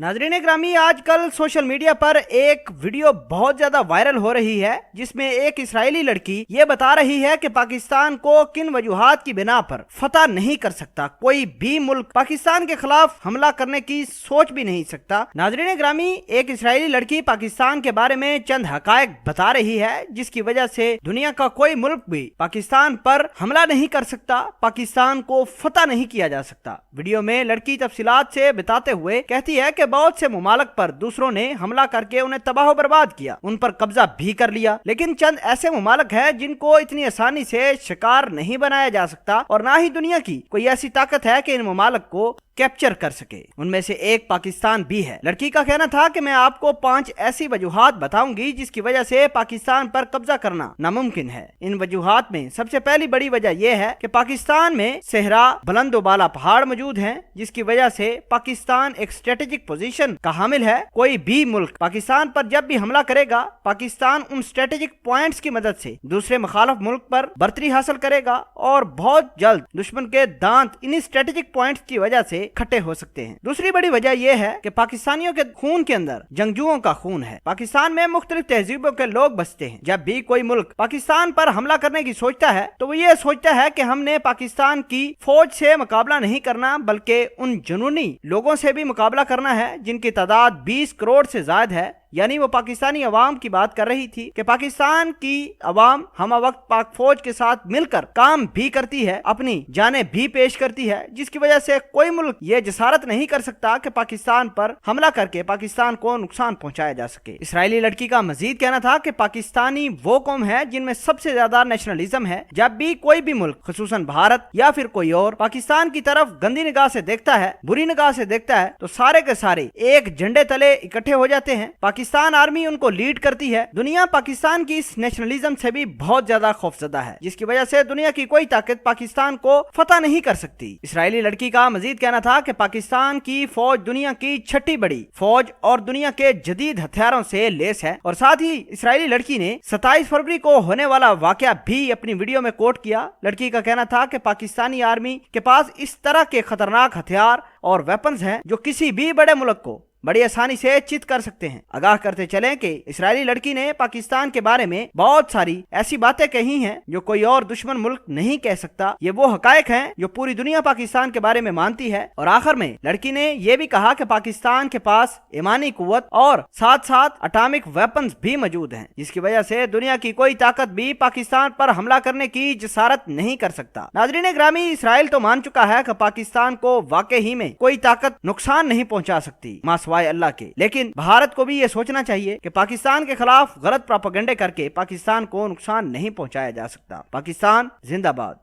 नाजरीन ग्रामी, आजकल सोशल मीडिया पर एक वीडियो बहुत ज्यादा वायरल हो रही है जिसमें एक इस्राएली लड़की ये बता रही है कि पाकिस्तान को किन वजूहात की बिना पर फतह नहीं कर सकता, कोई भी मुल्क पाकिस्तान के खिलाफ हमला करने की सोच भी नहीं सकता। नाजरीन ग्रामी, एक इस्राएली लड़की पाकिस्तान के बारे में चंद हकायक बता रही है जिसकी वजह से दुनिया का कोई मुल्क भी पाकिस्तान पर हमला नहीं कर सकता, पाकिस्तान को फतह नहीं किया जा सकता। वीडियो में लड़की तफसीलात से बताते हुए कहती है कि बहुत से मुमालिक पर दूसरों ने हमला करके उन्हें तबाह बर्बाद किया, उन पर कब्जा भी कर लिया, लेकिन चंद ऐसे मुमालिक हैं जिनको इतनी आसानी से शिकार नहीं बनाया जा सकता और ना ही दुनिया की कोई ऐसी ताकत है कि इन मुमालिक को कैप्चर कर सके। उनमें से एक पाकिस्तान भी है। लड़की का कहना था कि मैं आपको 5 ऐसी वजूहात बताऊंगी जिसकी वजह से पाकिस्तान पर कब्जा करना नामुमकिन है। इन वजूहात में सबसे पहली बड़ी वजह यह है कि पाकिस्तान में सहरा, बुलंदोबाला पहाड़ मौजूद हैं, जिसकी वजह से पाकिस्तान एक स्ट्रेटेजिक पोजीशन का हामिल है। कोई भी मुल्क पाकिस्तान पर जब भी हमला करेगा, पाकिस्तान उन स्ट्रेटेजिक पॉइंट्स की मदद से दूसरे मुखालिफ मुल्क पर बर्तरी हासिल करेगा और बहुत जल्द दुश्मन के दांत इन्हीं स्ट्रेटेजिक पॉइंट्स की वजह से खट्टे हो सकते हैं। दूसरी बड़ी वजह यह है कि पाकिस्तानियों के खून के अंदर जंगजुओं का खून है। पाकिस्तान में मुख्तलिफ तहजीबों के लोग बसते हैं। जब भी कोई मुल्क पाकिस्तान पर हमला करने की सोचता है तो वो ये सोचता है कि हमने पाकिस्तान की फौज से मुकाबला नहीं करना, बल्कि उन जुनूनी लोगों से भी मुकाबला करना है जिनकी तादाद 20 करोड़ से ज्यादा है। यानी वो पाकिस्तानी अवाम की बात कर रही थी कि पाकिस्तान की अवाम हम वक्त पाक फौज के साथ मिलकर काम भी करती है, अपनी जानें भी पेश करती है, जिसकी वजह से कोई मुल्क ये जसारत नहीं कर सकता कि पाकिस्तान पर हमला करके पाकिस्तान को नुकसान पहुंचाया जा सके। इस्राएली लड़की का मजीद कहना था कि पाकिस्तानी वो कौम है जिनमें सबसे ज्यादा नेशनलिज्म है। जब भी कोई भी मुल्क, खुसूसन भारत या फिर कोई और, पाकिस्तान की तरफ गंदी निगाह से देखता है, बुरी निगाह से देखता है, तो सारे के सारे एक झंडे तले इकट्ठे हो जाते हैं। पाकिस्तान आर्मी उनको लीड करती है। दुनिया पाकिस्तान की इस नेशनलिज्म से भी बहुत ज्यादा खौफजदा है, जिसकी वजह से दुनिया की कोई ताकत पाकिस्तान को फतह नहीं कर सकती। इस्राएली लड़की का मजीद कहना था कि पाकिस्तान की फौज दुनिया की 6ठी बड़ी फौज और दुनिया के जदीद हथियारों से लेस है। और साथ ही इस्राएली लड़की ने 27 फरवरी को होने वाला वाकया भी अपनी वीडियो में कोट किया। लड़की का कहना था कि पाकिस्तानी आर्मी के पास इस तरह के खतरनाक हथियार और वेपन्स हैं जो किसी भी बड़े मुल्क को बड़ी आसानी से चित कर सकते हैं। आगाह करते चलें कि इस्राएली लड़की ने पाकिस्तान के बारे में बहुत सारी ऐसी बातें कही हैं जो कोई और दुश्मन मुल्क नहीं कह सकता। ये वो हकायक हैं जो पूरी दुनिया पाकिस्तान के बारे में मानती है। और आखिर में लड़की ने यह भी कहा कि पाकिस्तान के पास ईमानी कुव्वत और साथ साथ एटॉमिक वेपन्स भी मौजूद हैं, जिसकी वजह से दुनिया की कोई ताकत भी पाकिस्तान पर हमला करने की जसारत नहीं कर सकता। नाजरीन ग्रामी, इसराइल तो मान चुका है कि पाकिस्तान को वाकई ही में कोई ताकत नुकसान नहीं पहुंचा सकती सिवाय अल्लाह के, लेकिन भारत को भी ये सोचना चाहिए कि पाकिस्तान के खिलाफ गलत प्रोपेगेंडे करके पाकिस्तान को नुकसान नहीं पहुंचाया जा सकता। पाकिस्तान जिंदाबाद।